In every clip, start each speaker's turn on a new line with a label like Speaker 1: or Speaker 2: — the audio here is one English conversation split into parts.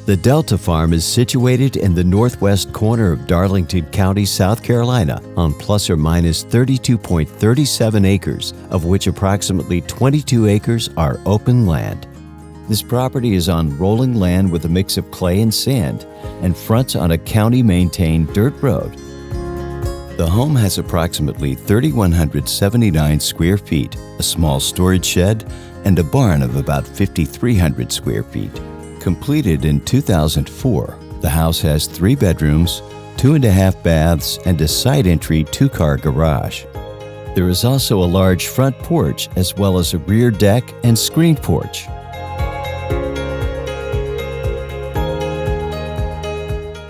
Speaker 1: The Delta Farm is situated in the northwest corner of Darlington County, South Carolina, on plus or minus 32.37 acres, of which approximately 22 acres are open land. This property is on rolling land with a mix of clay and sand and fronts on a county-maintained dirt road. The home has approximately 3,179 square feet, a small storage shed, and a barn of about 5,300 square feet. Completed in 2004, the house has 3 bedrooms, 2.5 baths, and a side entry 2-car garage. There is also a large front porch as well as a rear deck and screened porch.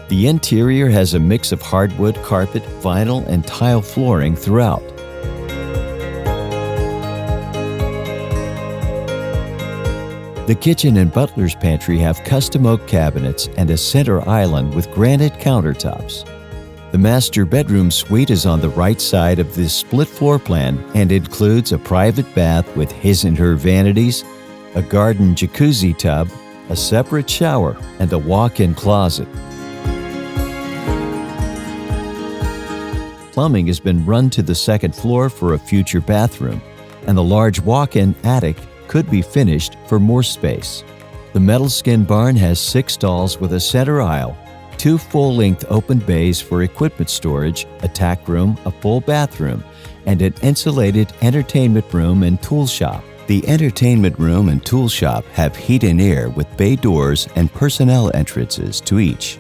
Speaker 1: The interior has a mix of hardwood, carpet, vinyl, and tile flooring throughout. The kitchen and Butler's pantry have custom oak cabinets and a center island with granite countertops. The master bedroom suite is on the right side of this split floor plan and includes a private bath with his and her vanities, a garden jacuzzi tub, a separate shower, and a walk-in closet. Plumbing has been run to the second floor for a future bathroom, and the large walk-in attic could be finished for more space. The metal skin barn has 6 stalls with a center aisle, 2 full-length open bays for equipment storage, a tack room, a full bathroom, and an insulated entertainment room and tool shop. The entertainment room and tool shop have heat and air with bay doors and personnel entrances to each.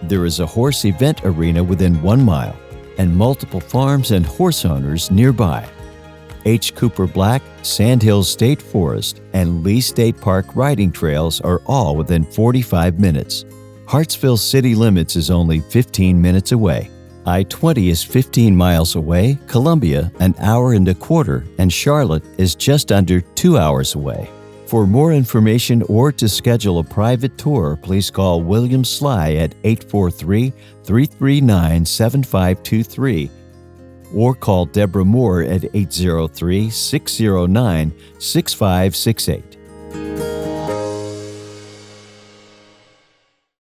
Speaker 1: There is a horse event arena within 1 mile, and multiple farms and horse owners nearby. H. Cooper Black, Sandhills State Forest, and Lee State Park riding trails are all within 45 minutes. Hartsville city limits is only 15 minutes away. I-20 is 15 miles away, Columbia an hour and a quarter, and Charlotte is just under 2 hours away. For more information or to schedule a private tour, please call William Sly at 843-339-7523 or call Deborah Moore at 803-609-6568.